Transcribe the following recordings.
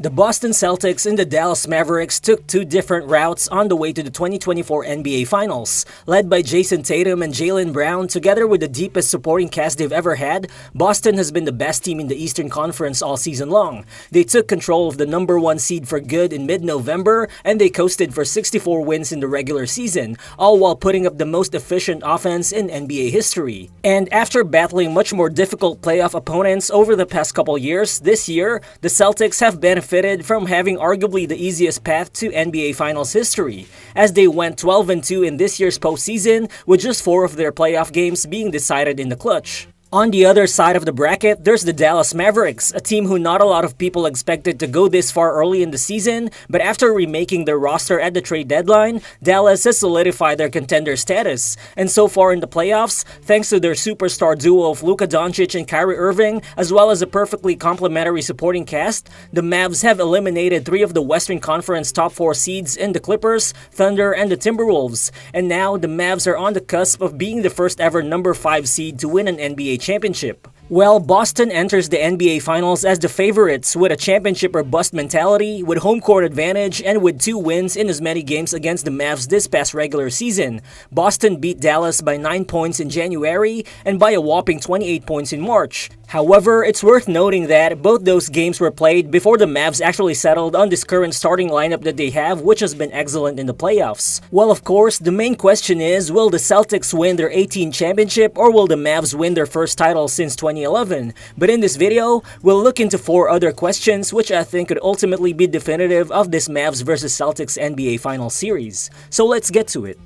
The Boston Celtics and the Dallas Mavericks took two different routes on the way to the 2024 NBA Finals. Led by Jayson Tatum and Jaylen Brown, together with the deepest supporting cast they've ever had, Boston has been the best team in the Eastern Conference all season long. They took control of the number one seed for good in mid-November, and they coasted for 64 wins in the regular season, all while putting up the most efficient offense in NBA history. And after battling much more difficult playoff opponents over the past couple years, this year, the Celtics have benefited from having arguably the easiest path to NBA Finals history, as they went 12-2 in this year's postseason, with just 4 of their playoff games being decided in the clutch. On the other side of the bracket, there's the Dallas Mavericks, a team who not a lot of people expected to go this far early in the season, but after remaking their roster at the trade deadline, Dallas has solidified their contender status. And so far in the playoffs, thanks to their superstar duo of Luka Doncic and Kyrie Irving, as well as a perfectly complementary supporting cast, the Mavs have eliminated 3 of the Western Conference top 4 seeds in the Clippers, Thunder, and the Timberwolves. And now, the Mavs are on the cusp of being the first ever number 5 seed to win an NBA championship. Well, Boston enters the NBA Finals as the favorites with a championship or bust mentality, with home court advantage, and with 2 wins in as many games against the Mavs this past regular season. Boston beat Dallas by 9 points in January and by a whopping 28 points in March. However, it's worth noting that both those games were played before the Mavs actually settled on this current starting lineup that they have, which has been excellent in the playoffs. Well, of course, the main question is, will the Celtics win their 18th championship or will the Mavs win their first title since 2011? But in this video, we'll look into 4 other questions which I think could ultimately be definitive of this Mavs vs Celtics NBA Finals series. So let's get to it.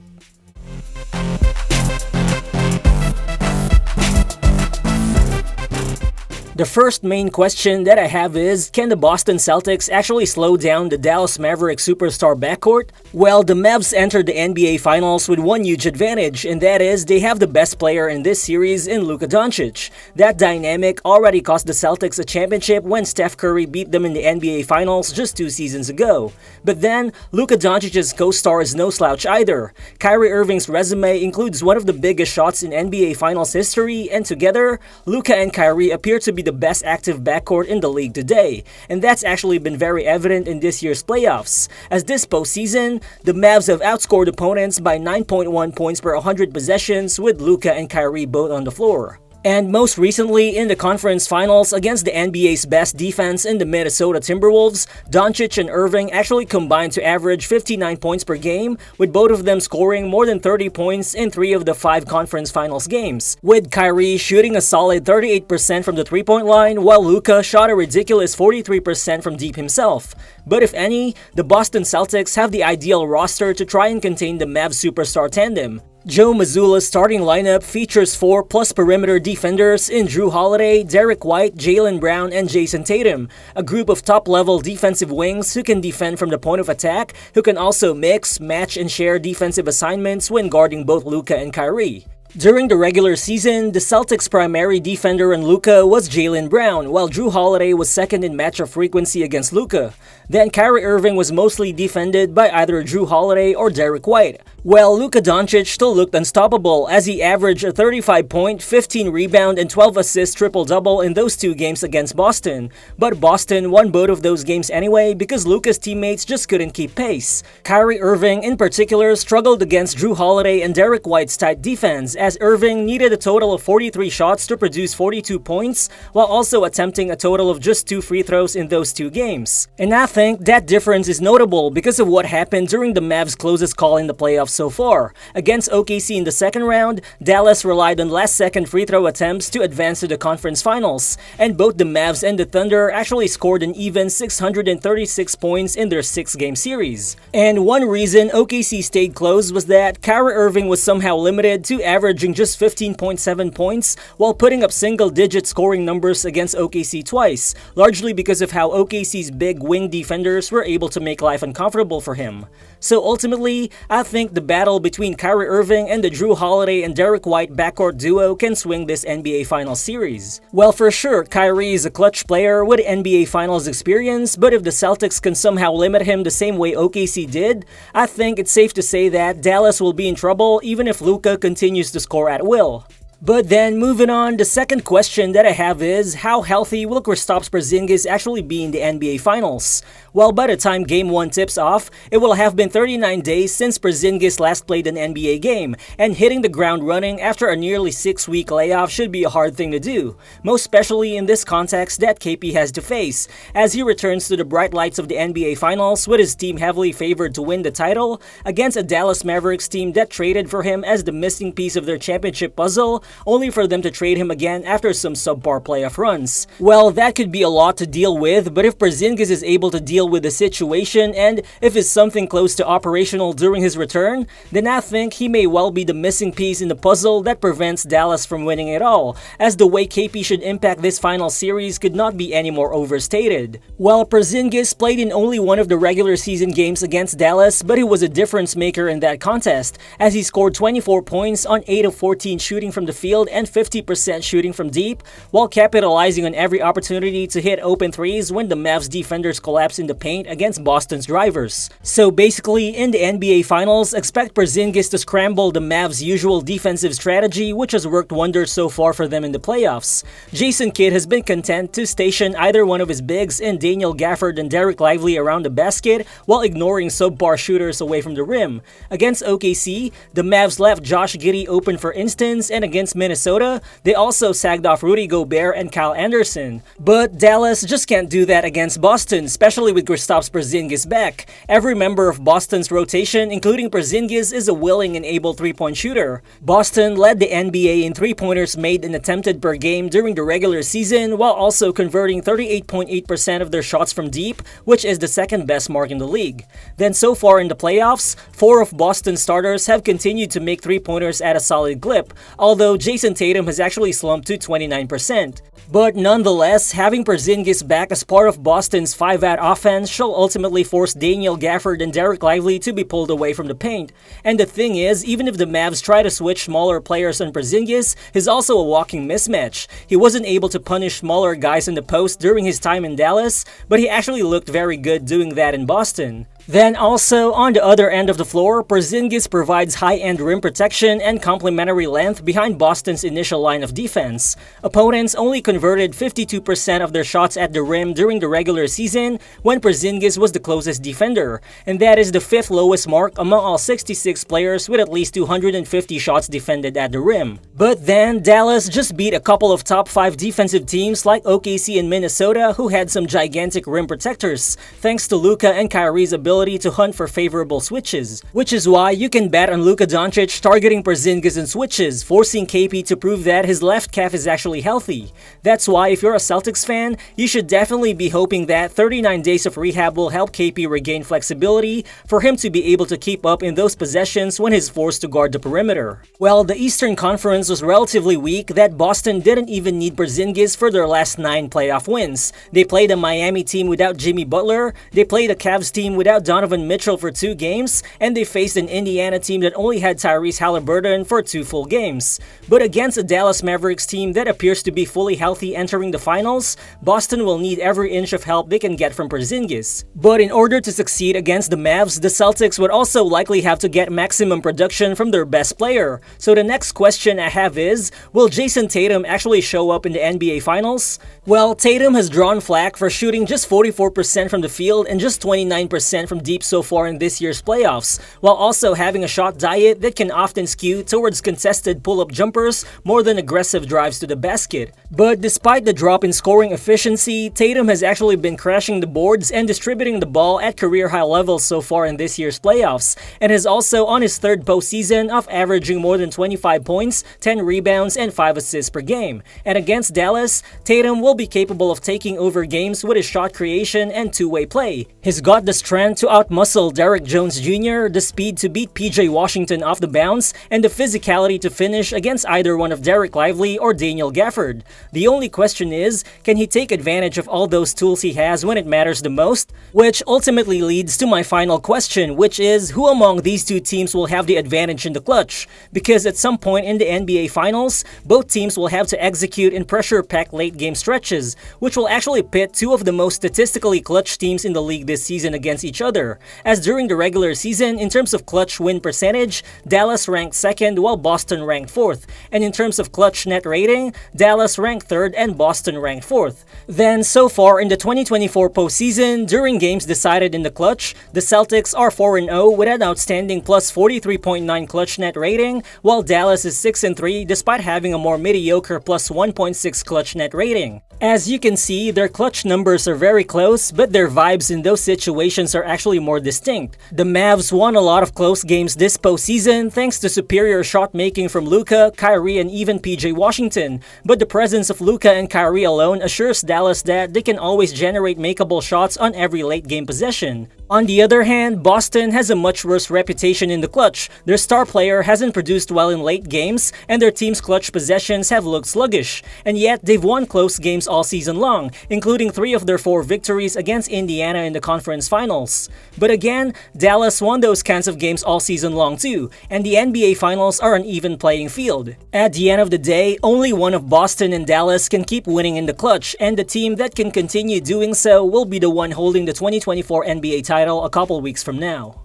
The first main question that I have is, can the Boston Celtics actually slow down the Dallas Mavericks superstar backcourt? Well, the Mavs entered the NBA Finals with one huge advantage, and that is they have the best player in this series in Luka Doncic. That dynamic already cost the Celtics a championship when Steph Curry beat them in the NBA Finals just 2 seasons ago. But then, Luka Doncic's co-star is no slouch either. Kyrie Irving's resume includes one of the biggest shots in NBA Finals history, and together, Luka and Kyrie appear to be the best active backcourt in the league today, and that's actually been very evident in this year's playoffs, as this postseason, the Mavs have outscored opponents by 9.1 points per 100 possessions with Luka and Kyrie both on the floor. And most recently, in the conference finals against the NBA's best defense in the Minnesota Timberwolves, Doncic and Irving actually combined to average 59 points per game, with both of them scoring more than 30 points in 3 of the 5 conference finals games, with Kyrie shooting a solid 38% from the 3-point line, while Luka shot a ridiculous 43% from deep himself. But if any, the Boston Celtics have the ideal roster to try and contain the Mavs superstar tandem. Joe Mazzulla's starting lineup features 4 plus perimeter defenders in Jrue Holiday, Derrick White, Jaylen Brown, and Jayson Tatum, a group of top-level defensive wings who can defend from the point of attack, who can also mix, match, and share defensive assignments when guarding both Luka and Kyrie. During the regular season, the Celtics' primary defender in Luka was Jaylen Brown, while Jrue Holiday was second in matchup frequency against Luka. Then Kyrie Irving was mostly defended by either Jrue Holiday or Derrick White. Well, Luka Doncic still looked unstoppable as he averaged a 35-point, 15-rebound, and 12-assist triple-double in those 2 games against Boston. But Boston won both of those games anyway because Luka's teammates just couldn't keep pace. Kyrie Irving in particular struggled against Jrue Holiday and Derrick White's tight defense, as Irving needed a total of 43 shots to produce 42 points, while also attempting a total of just 2 free throws in those 2 games. And I think that difference is notable because of what happened during the Mavs' closest call in the playoffs so far. Against OKC in the second round, Dallas relied on last-second free throw attempts to advance to the conference finals, and both the Mavs and the Thunder actually scored an even 636 points in their 6-game series. And one reason OKC stayed close was that Kyrie Irving was somehow limited to averaging just 15.7 points while putting up single-digit scoring numbers against OKC twice, largely because of how OKC's big wing defenders were able to make life uncomfortable for him. So ultimately, I think the battle between Kyrie Irving and the Jrue Holiday and Derrick White backcourt duo can swing this NBA Finals series. Well, for sure, Kyrie is a clutch player with NBA Finals experience, but if the Celtics can somehow limit him the same way OKC did, I think it's safe to say that Dallas will be in trouble even if Luka continues to score at will. But then moving on, the second question that I have is, how healthy will Kristaps Porzingis actually be in the NBA Finals? Well, by the time Game 1 tips off, it will have been 39 days since Porzingis last played an NBA game, and hitting the ground running after a nearly 6-week layoff should be a hard thing to do, most especially in this context that KP has to face, as he returns to the bright lights of the NBA Finals with his team heavily favored to win the title against a Dallas Mavericks team that traded for him as the missing piece of their championship puzzle, only for them to trade him again after some subpar playoff runs. Well, that could be a lot to deal with, but if Porzingis is able to deal with the situation and if it's something close to operational during his return, then I think he may well be the missing piece in the puzzle that prevents Dallas from winning it all, as the way KP should impact this final series could not be any more overstated. Well, Porzingis played in only one of the regular season games against Dallas, but he was a difference maker in that contest, as he scored 24 points on 8 of 14 shooting from the field and 50% shooting from deep, while capitalizing on every opportunity to hit open threes when the Mavs defenders collapsed in the paint against Boston's drivers. So basically, in the NBA Finals, expect Porzingis to scramble the Mavs' usual defensive strategy, which has worked wonders so far for them in the playoffs. Jason Kidd has been content to station either one of his bigs in Daniel Gafford and Dereck Lively around the basket while ignoring subpar shooters away from the rim. Against OKC, the Mavs left Josh Giddey open for instance, and against Minnesota, they also sagged off Rudy Gobert and Kyle Anderson. But Dallas just can't do that against Boston, especially with Kristaps Porzingis back. Every member of Boston's rotation, including Porzingis, is a willing and able three-point shooter. Boston led the NBA in three-pointers made and attempted per game during the regular season, while also converting 38.8% of their shots from deep, which is the second best mark in the league. Then so far in the playoffs, 4 of Boston's starters have continued to make three-pointers at a solid clip, although Jayson Tatum has actually slumped to 29%. But nonetheless, having Porzingis back as part of Boston's 5-out offense shall ultimately force Daniel Gafford and Dereck Lively to be pulled away from the paint. And the thing is, even if the Mavs try to switch smaller players on Porzingis, he's also a walking mismatch. He wasn't able to punish smaller guys in the post during his time in Dallas, but he actually looked very good doing that in Boston. Then also, on the other end of the floor, Porzingis provides high-end rim protection and complementary length behind Boston's initial line of defense. Opponents only converted 52% of their shots at the rim during the regular season when Porzingis was the closest defender, and that is the 5th lowest mark among all 66 players with at least 250 shots defended at the rim. But then, Dallas just beat a couple of top 5 defensive teams like OKC and Minnesota who had some gigantic rim protectors, thanks to Luka and Kyrie's ability to hunt for favorable switches, which is why you can bet on Luka Doncic targeting Porzingis in switches, forcing KP to prove that his left calf is actually healthy. That's why if you're a Celtics fan, you should definitely be hoping that 39 days of rehab will help KP regain flexibility for him to be able to keep up in those possessions when he's forced to guard the perimeter. Well, the Eastern Conference was relatively weak that Boston didn't even need Porzingis for their last 9 playoff wins. They played a Miami team without Jimmy Butler, they played a Cavs team without Donovan Mitchell for 2 games, and they faced an Indiana team that only had Tyrese Halliburton for 2 full games. But against a Dallas Mavericks team that appears to be fully healthy entering the finals, Boston will need every inch of help they can get from Porzingis. But in order to succeed against the Mavs, the Celtics would also likely have to get maximum production from their best player. So the next question I have is, will Jayson Tatum actually show up in the NBA Finals? Well, Tatum has drawn flack for shooting just 44% from the field and just 29% from deep so far in this year's playoffs, while also having a shot diet that can often skew towards contested pull-up jumpers more than aggressive drives to the basket. But despite the drop in scoring efficiency, Tatum has actually been crashing the boards and distributing the ball at career-high levels so far in this year's playoffs, and is also on his 3rd postseason of averaging more than 25 points, 10 rebounds, and 5 assists per game. And against Dallas, Tatum will be capable of taking over games with his shot creation and two-way play. He's got the strength to outmuscle Derrick Jones Jr., the speed to beat PJ Washington off the bounce, and the physicality to finish against either one of Dereck Lively or Daniel Gafford. The only question is, can he take advantage of all those tools he has when it matters the most? Which ultimately leads to my final question, which is, who among these 2 teams will have the advantage in the clutch? Because at some point in the NBA Finals, both teams will have to execute in pressure-packed late-game stretches, which will actually pit 2 of the most statistically clutch teams in the league this this season against each other, as during the regular season, in terms of clutch win percentage, Dallas ranked 2nd while Boston ranked 4th, and in terms of clutch net rating, Dallas ranked 3rd and Boston ranked 4th. Then, so far in the 2024 postseason, during games decided in the clutch, the Celtics are 4-0 with an outstanding plus 43.9 clutch net rating, while Dallas is 6-3 despite having a more mediocre plus 1.6 clutch net rating. As you can see, their clutch numbers are very close, but their vibes in those situations are actually more distinct. The Mavs won a lot of close games this postseason thanks to superior shot making from Luka, Kyrie, and even PJ Washington, but the presence of Luka and Kyrie alone assures Dallas that they can always generate makeable shots on every late game possession. On the other hand, Boston has a much worse reputation in the clutch. Their star player hasn't produced well in late games, and their team's clutch possessions have looked sluggish. And yet, they've won close games all season long, including 3 of their 4 victories against Indiana in the conference finals. But again, Dallas won those kinds of games all season long too, and the NBA finals are an even playing field. At the end of the day, only one of Boston and Dallas can keep winning in the clutch, and the team that can continue doing so will be the one holding the 2024 NBA title a couple weeks from now.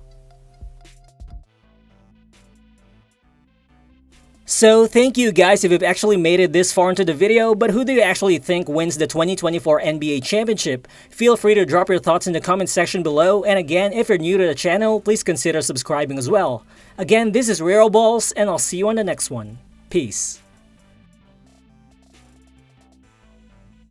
So thank you guys if you've actually made it this far into the video, but who do you actually think wins the 2024 NBA Championship? Feel free to drop your thoughts in the comment section below, and again, if you're new to the channel, please consider subscribing as well. Again, this is Rero Balls, and I'll see you on the next one. Peace.